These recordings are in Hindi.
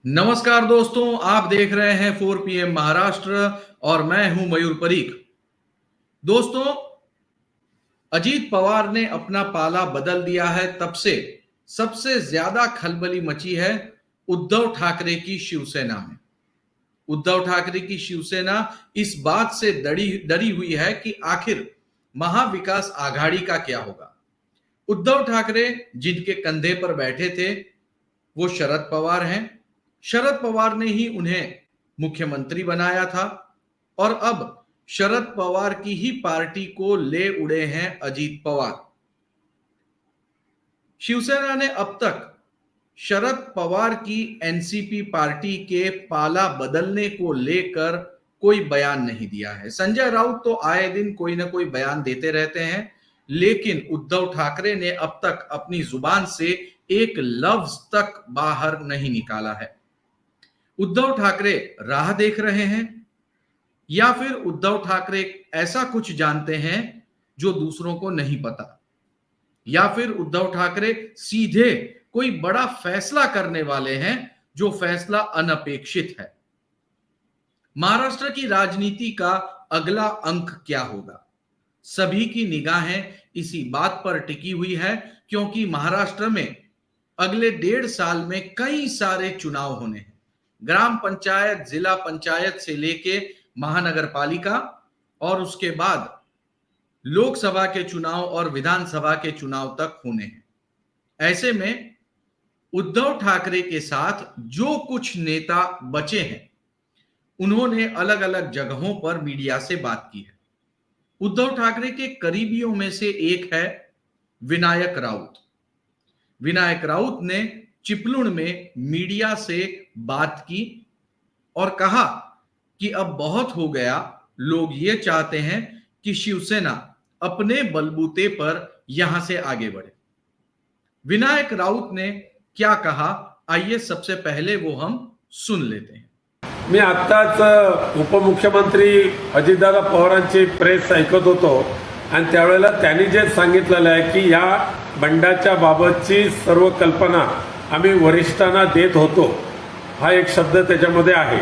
नमस्कार दोस्तों, आप देख रहे हैं 4 PM महाराष्ट्र और मैं हूं मयूर परीख। दोस्तों, अजीत पवार ने अपना पाला बदल दिया है। तब से सबसे ज्यादा खलबली मची है उद्धव ठाकरे की शिवसेना में। उद्धव ठाकरे की शिवसेना इस बात से डरी डरी हुई है कि आखिर महाविकास आघाड़ी का क्या होगा। उद्धव ठाकरे जिनके कंधे पर बैठे थे वो शरद पवार हैं। शरद पवार ने ही उन्हें मुख्यमंत्री बनाया था और अब शरद पवार की ही पार्टी को ले उड़े हैं अजीत पवार। शिवसेना ने अब तक शरद पवार की एनसीपी पार्टी के पाला बदलने को लेकर कोई बयान नहीं दिया है। संजय राउत तो आए दिन कोई ना कोई बयान देते रहते हैं, लेकिन उद्धव ठाकरे ने अब तक अपनी जुबान से एक लफ्ज तक बाहर नहीं निकाला है। उद्धव ठाकरे राह देख रहे हैं या फिर उद्धव ठाकरे ऐसा कुछ जानते हैं जो दूसरों को नहीं पता, या फिर उद्धव ठाकरे सीधे कोई बड़ा फैसला करने वाले हैं जो फैसला अनपेक्षित है। महाराष्ट्र की राजनीति का अगला अंक क्या होगा, सभी की निगाहें इसी बात पर टिकी हुई है, क्योंकि महाराष्ट्र में अगले 1.5 साल में कई सारे चुनाव होने हैं। ग्राम पंचायत, जिला पंचायत से लेके महानगर पालिका और उसके बाद लोकसभा के चुनाव और विधानसभा के चुनाव तक होने हैं। ऐसे में उद्धव ठाकरे के साथ जो कुछ नेता बचे हैं उन्होंने अलग अलग जगहों पर मीडिया से बात की है। उद्धव ठाकरे के करीबियों में से एक है विनायक राउत। विनायक राउत ने चिपलुण में मीडिया से बात की और कहा कि अब बहुत हो गया, लोग ये चाहते हैं कि शिवसेना अपने बलबूते पर यहां से आगे बढ़े। विनायक राउत ने क्या कहा, आइए सबसे पहले वो हम सुन लेते हैं। मी आत्ताच उपमुख्यमंत्री अजितदादा पवारांची प्रेस ऐकत होतो आणि त्यावेळेला त्यांनी जे सांगितलेलं आहे की या बंडाच्या बाबतची सर्व कल्पना आम्ही वरिष्ठांना देत होतो, हा एक शब्द त्याच्यामध्ये आहे।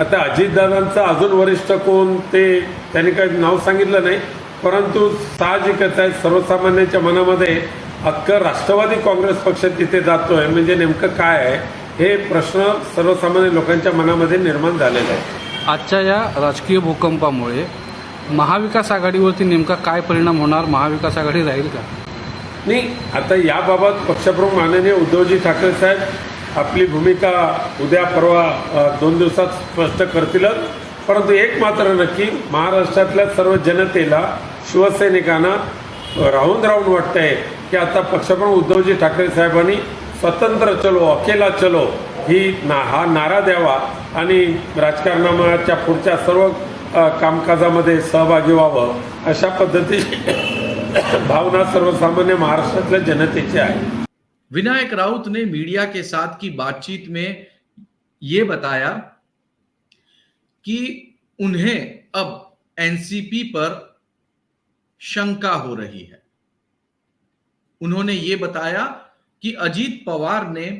आता अजितदादांचा अजून वरिष्ठ कोण ते त्यांनी काही नाव सांगितलं नाही, परंतु साहजिकच आहे सर्वसामान्यांच्या मनामध्ये अख्खा राष्ट्रवादी काँग्रेस पक्ष तिथे जातोय म्हणजे नेमकं काय आहे हे प्रश्न सर्वसामान्य लोकांच्या मनामध्ये निर्माण झालेला आहे। आजच्या या राजकीय भूकंपामुळे महाविकास आघाडीवरती नेमका काय परिणाम होणार, महाविकास आघाडी राहील का? नाही, आता याबाबत पक्षप्रमुख माननीय उद्धवजी ठाकरे साहेब आपली भूमिका उद्या परवा 2 दिवसात स्पष्ट करतीलच, परंतु एक मात्र नक्की, महाराष्ट्रातल्या सर्व जनतेला, शिवसैनिकांना राहून वाटतंय की आता पक्षप्रमुख उद्धवजी ठाकरे साहेबांनी स्वतंत्र चलो, अकेला चलो हा नारा द्यावा आणि राजकारणाच्या पुढच्या सर्व कामकाजामध्ये सहभागी व्हावं, अशा पद्धतीची भावना सर्वसामान्य महाराष्ट्रातल्या जनतेची आहे। विनायक राउत ने मीडिया के साथ की बातचीत में यह बताया कि उन्हें अब एनसीपी पर शंका हो रही है। उन्होंने ये बताया कि अजीत पवार ने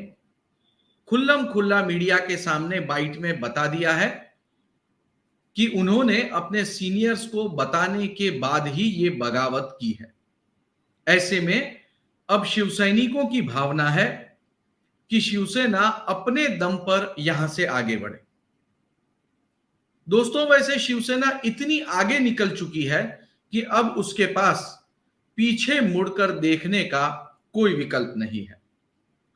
खुल्लम खुल्ला मीडिया के सामने बाइट में बता दिया है कि उन्होंने अपने सीनियर्स को बताने के बाद ही ये बगावत की है। ऐसे में अब शिवसैनिकों की भावना है कि शिवसेना अपने दम पर यहां से आगे बढ़े। दोस्तों, वैसे शिवसेना इतनी आगे निकल चुकी है कि अब उसके पास पीछे मुड़कर देखने का कोई विकल्प नहीं है।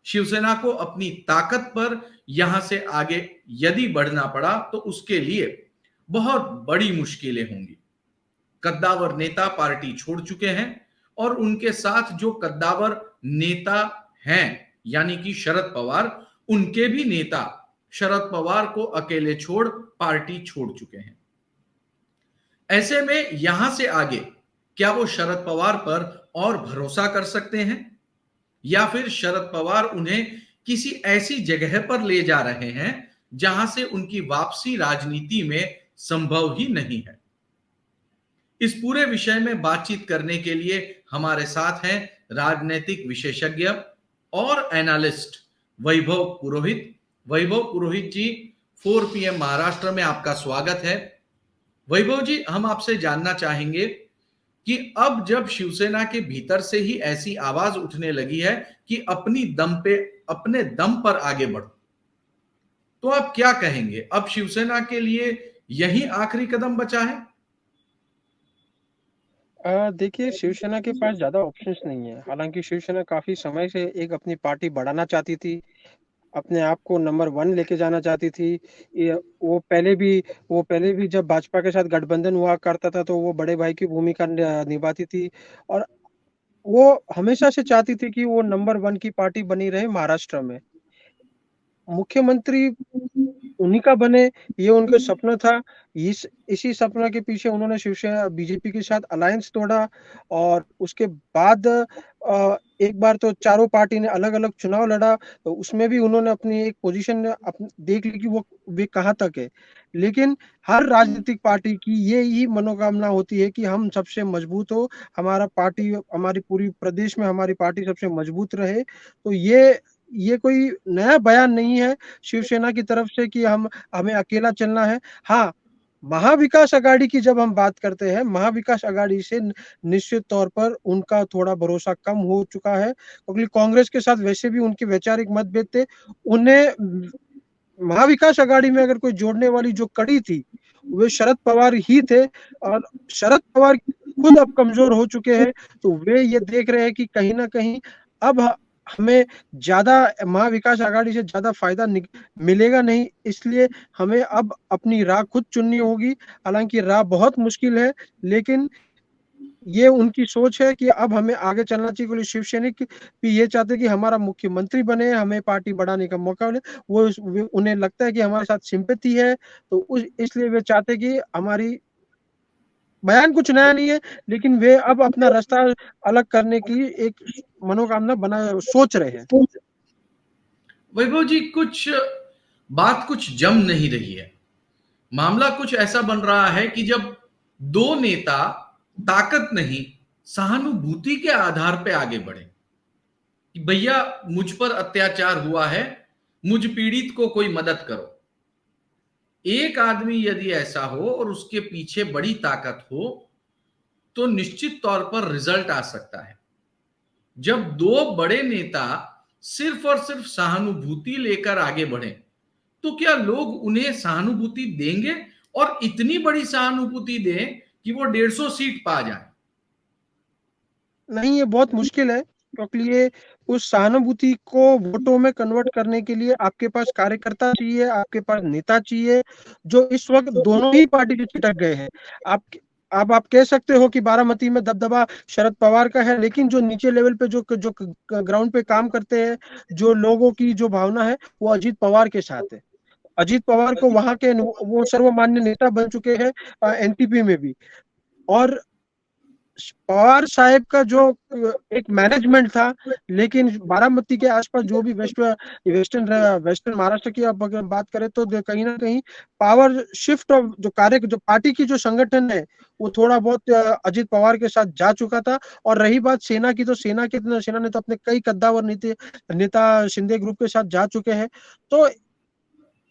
शिवसेना को अपनी ताकत पर यहां से आगे यदि बढ़ना पड़ा तो उसके लिए बहुत बड़ी मुश्किलें होंगी। कद्दावर नेता पार्टी छोड़ चुके हैं और उनके साथ जो कद्दावर नेता हैं यानी कि शरद पवार, उनके भी नेता शरद पवार को अकेले छोड़ पार्टी छोड़ चुके हैं। ऐसे में यहां से आगे क्या वो शरद पवार पर और भरोसा कर सकते हैं, या फिर शरद पवार उन्हें किसी ऐसी जगह पर ले जा रहे हैं जहां से उनकी वापसी राजनीति में संभव ही नहीं है। इस पूरे विषय में बातचीत करने के लिए हमारे साथ हैं राजनीतिक विशेषज्ञ और एनालिस्ट वैभव पुरोहित। वैभव पुरोहित जी, 4 PM महाराष्ट्र में आपका स्वागत है। वैभव जी, हम आपसे जानना चाहेंगे कि अब जब शिवसेना के भीतर से ही ऐसी आवाज उठने लगी है कि अपने दम पर आगे बढ़ो, तो आप क्या कहेंगे? अब शिवसेना के लिए यही आखिरी कदम बचा है? देखिए, शिवसेना के पास ज़्यादा ऑप्शंस नहीं है। हालाँकि शिवसेना काफ़ी समय से एक अपनी पार्टी बढ़ाना चाहती थी, अपने आप को नंबर 1 लेके जाना चाहती थी। ये वो पहले भी जब भाजपा के साथ गठबंधन हुआ करता था, तो वो बड़े भाई की भूमिका निभाती थी और वो हमेशा से चाहती थी कि वो नंबर 1 की पार्टी बनी रहे महाराष्ट्र में। मुख्यमंत्री उन्हीं का बने, ये उनका सपना था। इसी सपना के पीछे उन्होंने शिवसेना बीजेपी के साथ अलायंस तोड़ा और उसके बाद एक बार तो चारों पार्टी ने अलग-अलग चुनाव लड़ा, तो उसमें भी उन्होंने अपनी एक पोज़ीशन देख ली कि वो वे कहाँ तक है। लेकिन हर राजनीतिक पार्टी की ये ही मनोकामना होती है कि हम सबसे मजबूत हो, हमारी पूरी प्रदेश में हमारी पार्टी सबसे मजबूत रहे। तो ये कोई नया बयान नहीं है शिवसेना की तरफ से कि हमें अकेला चलना है। हाँ, महाविकास अघाड़ी की जब हम बात करते हैं, महाविकास अघाड़ी से निश्चित तौर पर उनका थोड़ा भरोसा कम हो चुका है, क्योंकि कांग्रेस के साथ वैसे भी उनके वैचारिक मतभेद थे। उन्हें महाविकास अघाड़ी में अगर कोई जोड़ने वाली जो कड़ी थी, वे शरद पवार ही थे और शरद पवार खुद अब कमज़ोर हो चुके हैं, तो वे ये देख रहे हैं कि कहीं न कहीं अब हमें ज़्यादा महाविकास अघाड़ी से ज़्यादा फ़ायदा मिलेगा नहीं, इसलिए हमें अब अपनी राह खुद चुननी होगी। हालाँकि राह बहुत मुश्किल है, लेकिन ये उनकी सोच है कि अब हमें आगे चलना चाहिए, क्योंकि शिवसैनिक भी ये चाहते हैं कि हमारा मुख्यमंत्री बने, हमें पार्टी बढ़ाने का मौका मिले। उन्हें लगता है कि हमारे साथ सिम्पैथी है, तो उस इसलिए वे चाहते हैं कि हमारी बयान कुछ नया नहीं है, लेकिन वे अब अपना रास्ता अलग करने की एक मनोकामना सोच रहे हैं। वैभव जी, कुछ जम नहीं रही है। मामला कुछ ऐसा बन रहा है कि जब दो नेता ताकत नहीं, सहानुभूति के आधार पे आगे बढ़े कि भैया मुझ पर अत्याचार हुआ है, मुझ पीड़ित को कोई मदद करो। एक आदमी यदि ऐसा हो और उसके पीछे बड़ी ताकत हो, तो निश्चित तौर पर रिजल्ट आ सकता है। जब दो बड़े नेता सिर्फ और सिर्फ सहानुभूति लेकर आगे बढ़े, तो क्या लोग उन्हें सहानुभूति देंगे और इतनी बड़ी सहानुभूति दें कि वो 150 सीट पा जाए? नहीं, ये बहुत मुश्किल है, क्योंकि ये उस सहानुभूति को वोटों में कन्वर्ट करने के लिए आपके पास कार्यकर्ता चाहिए, आपके पास नेता चाहिए, जो इस वक़्त दोनों ही पार्टी से चिटक गए हैं। आप अब आप कह सकते हो कि बारामती में दबदबा शरद पवार का है, लेकिन जो नीचे लेवल पे जो ग्राउंड पे काम करते हैं, जो लोगों की जो भावना है, वो अजीत पवार के साथ है। अजीत पवार को वहाँ के वो सर्वमान्य नेता बन चुके हैं एनटीपी में भी। और पवार साहब का जो एक मैनेजमेंट था, लेकिन बारामती के आसपास जो भी वेस्टर्न महाराष्ट्र की आप अगर बात करें, तो कहीं ना कहीं पावर शिफ्ट और जो पार्टी की जो संगठन है, वो थोड़ा बहुत अजीत पवार के साथ जा चुका था। और रही बात सेना की, तो सेना ने तो अपने कई कद्दावर नेता शिंदे ग्रुप के साथ जा चुके हैं। तो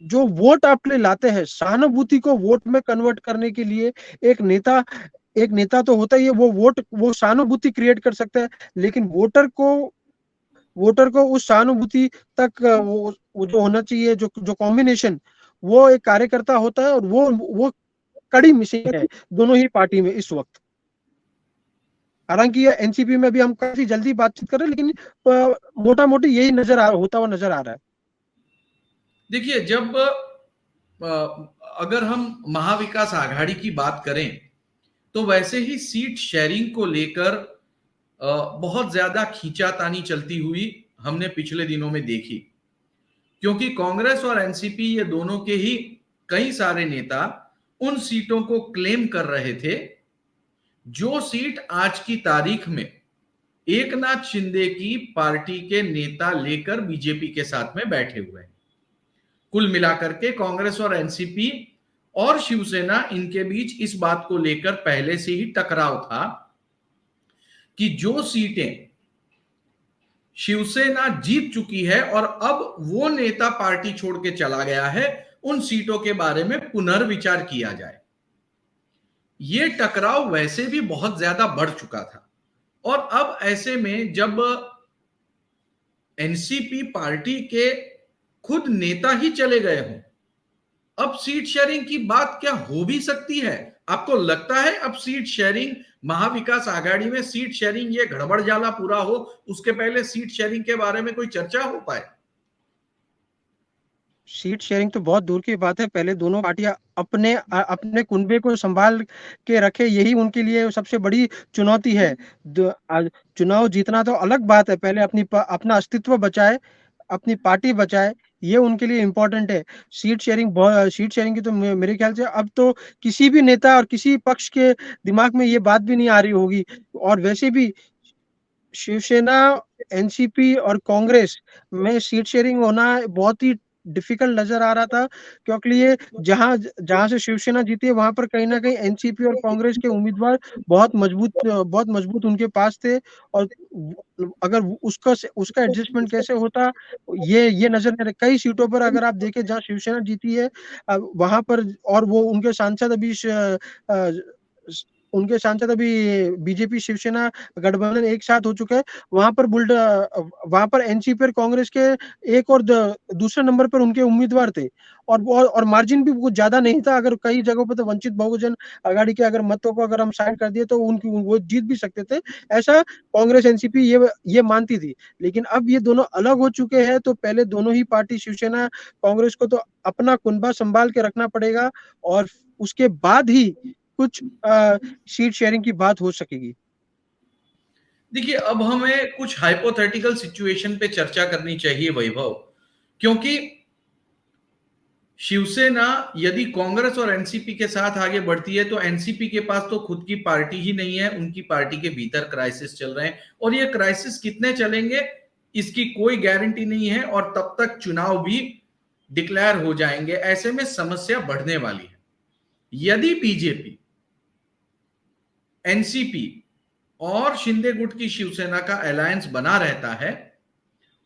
जो वोट आप लाते हैं, सहानुभूति को वोट में कन्वर्ट करने के लिए एक नेता तो होता ही है, वो सहानुभूति क्रिएट कर सकता है, लेकिन वोटर को उस सहानुभूति तक वो जो होना चाहिए, जो कॉम्बिनेशन, वो एक कार्यकर्ता होता है, और वो कड़ी मिसिंग है दोनों ही पार्टी में इस वक्त। हालांकि ये एनसीपी में भी हम काफी जल्दी बातचीत कर रहे हैं, लेकिन मोटा मोटी यही होता हुआ नजर आ रहा है। देखिए, जब अगर हम महाविकास आघाड़ी की बात करें, तो वैसे ही सीट शेयरिंग को लेकर बहुत ज्यादा खींचातानी चलती हुई हमने पिछले दिनों में देखी, क्योंकि कांग्रेस और एनसीपी ये दोनों के ही कई सारे नेता उन सीटों को क्लेम कर रहे थे जो सीट आज की तारीख में एकनाथ शिंदे की पार्टी के नेता लेकर बीजेपी के साथ में बैठे हुए हैं। कुल मिलाकर के कांग्रेस और एनसीपी और शिवसेना, इनके बीच इस बात को लेकर पहले से ही टकराव था कि जो सीटें शिवसेना जीत चुकी है और अब वो नेता पार्टी छोड़ के चला गया है, उन सीटों के बारे में पुनर्विचार किया जाए। ये टकराव वैसे भी बहुत ज्यादा बढ़ चुका था और अब ऐसे में जब एनसीपी पार्टी के खुद नेता ही चले गए हों, अब सीट शेयरिंग की बात क्या हो भी सकती है? आपको लगता है अब सीट शेयरिंग, महाविकास आघाड़ी में सीट शेयरिंग, ये गड़बड़ जाला पूरा हो उसके पहले सीट शेयरिंग के बारे में कोई चर्चा हो पाए? सीट शेयरिंग तो बहुत दूर की बात है। पहले दोनों पार्टियां अपने कुनबे को संभाल के रखे, यही उनके लिए सबसे बड़ी चुनौती है। चुनाव जीतना तो अलग बात है, पहले अपना अस्तित्व बचाए, अपनी पार्टी बचाए, ये उनके लिए इम्पोर्टेंट है। सीट शेयरिंग की तो मेरे ख्याल से अब तो किसी भी नेता और किसी पक्ष के दिमाग में ये बात भी नहीं आ रही होगी। और वैसे भी शिवसेना, एनसीपी और कांग्रेस में सीट शेयरिंग होना बहुत ही डिफिकल्ट नजर आ रहा था, क्योंकि ये जहां जहां से शिवसेना जीती है वहां पर कहीं ना कहीं एनसीपी और कांग्रेस के उम्मीदवार बहुत मजबूत उनके पास थे। और अगर उसका उसका एडजस्टमेंट कैसे होता, ये नजर नहीं। कई सीटों पर अगर आप देखें जहां शिवसेना जीती है, वहां पर, और वो उनके सांसद अभी बीजेपी शिवसेना गठबंधन एक साथ हो चुका है, वहां पर एनसीपी और कांग्रेस के एक और दूसरे नंबर पर उनके उम्मीदवार थे। और मार्जिन भी कुछ ज्यादा नहीं था। अगर कई जगहों पर तो वंचित बहुजन आघाड़ी के अगर मतों को अगर हम साइड कर दिए तो उनकी वो जीत भी सकते थे, ऐसा कांग्रेस एनसीपी ये मानती थी। लेकिन अब ये दोनों अलग हो चुके हैं, तो पहले दोनों ही पार्टी, शिवसेना कांग्रेस को तो अपना कुनबा संभाल के रखना पड़ेगा, और उसके बाद ही कुछ सीट शेयरिंग की बात हो सकेगी। देखिए, अब हमें कुछ हाइपोथेटिकल सिचुएशन पे चर्चा करनी चाहिए वैभव, क्योंकि शिवसेना यदि कांग्रेस और एनसीपी के साथ आगे बढ़ती है तो एनसीपी के पास तो खुद की पार्टी ही नहीं है, उनकी पार्टी के भीतर क्राइसिस चल रहे हैं और ये क्राइसिस कितने चलेंगे इसकी कोई गारंटी नहीं है, और तब तक चुनाव भी डिक्लेयर हो जाएंगे। ऐसे में समस्या बढ़ने वाली है। यदि बीजेपी, एनसीपी और शिंदे गुट की शिवसेना का अलायंस बना रहता है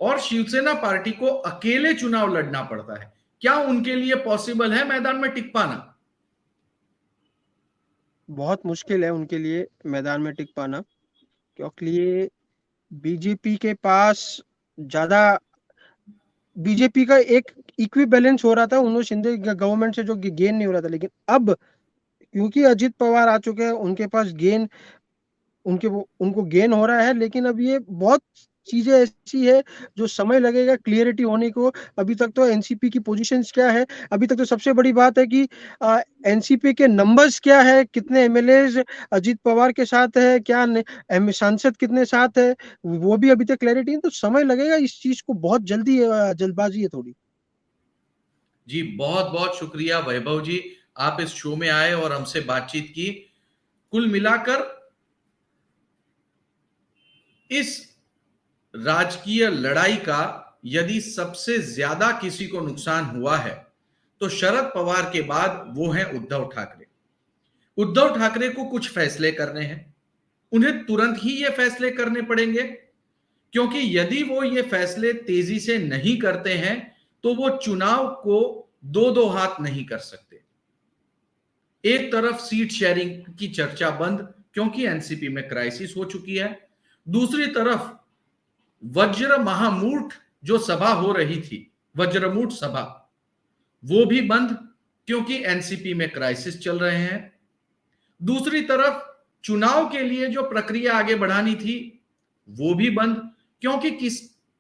और शिवसेना पार्टी को अकेले चुनाव लड़ना पड़ता है, क्या उनके लिए पॉसिबल है मैदान में टिक पाना? बहुत मुश्किल है उनके लिए मैदान में टिक पाना, क्योंकि बीजेपी के पास ज्यादा बीजेपी का एक इक्वी बैलेंस हो रहा था, उन्होंने शिंदे गवर्नमेंट से जो गेन नहीं हो रहा था। लेकिन अब क्योंकि अजित पवार आ चुके हैं, उनके पास उनको गेन हो रहा है। लेकिन अब ये बहुत चीजें ऐसी है जो समय लगेगा क्लियरिटी होने को। अभी तक तो एनसीपी की पोजीशंस क्या है, अभी तक तो सबसे बड़ी बात है कि एनसीपी के नंबर्स क्या है, कितने एमएलए अजित पवार के साथ है, क्या सांसद कितने साथ है, वो भी अभी तक क्लैरिटी नहीं। तो समय लगेगा इस चीज को, बहुत जल्दी जल्दबाजी है थोड़ी। जी, बहुत बहुत शुक्रिया वैभव जी, आप इस शो में आए और हमसे बातचीत की। कुल मिलाकर इस राजकीय लड़ाई का यदि सबसे ज्यादा किसी को नुकसान हुआ है तो शरद पवार के बाद वो है उद्धव ठाकरे। उद्धव ठाकरे को कुछ फैसले करने हैं, उन्हें तुरंत ही ये फैसले करने पड़ेंगे, क्योंकि यदि वो ये फैसले तेजी से नहीं करते हैं तो वो चुनाव को दो दो हाथ नहीं कर सकते। एक तरफ सीट शेयरिंग की चर्चा बंद, क्योंकि एनसीपी में क्राइसिस हो चुकी है। दूसरी तरफ वज्र महामूठ जो सभा हो रही थी, वज्रमूठ सभा, वो भी बंद, क्योंकि एनसीपी में क्राइसिस चल रहे हैं। दूसरी तरफ चुनाव के लिए जो प्रक्रिया आगे बढ़ानी थी वो भी बंद, क्योंकि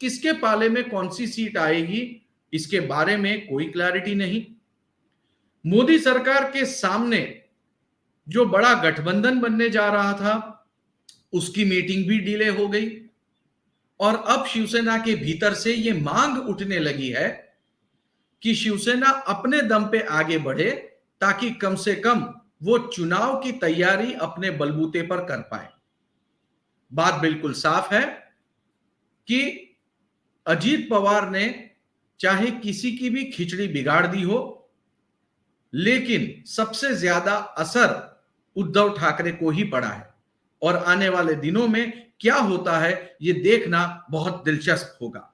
किसके पाले में कौन सी सीट आएगी इसके बारे में कोई क्लैरिटी नहीं। मोदी सरकार के सामने जो बड़ा गठबंधन बनने जा रहा था उसकी मीटिंग भी डिले हो गई, और अब शिवसेना के भीतर से ये मांग उठने लगी है कि शिवसेना अपने दम पे आगे बढ़े ताकि कम से कम वो चुनाव की तैयारी अपने बलबूते पर कर पाए। बात बिल्कुल साफ है कि अजीत पवार ने चाहे किसी की भी खिचड़ी बिगाड़ दी हो, लेकिन सबसे ज्यादा असर उद्धव ठाकरे को ही पड़ा है। और आने वाले दिनों में क्या होता है ये देखना बहुत दिलचस्प होगा।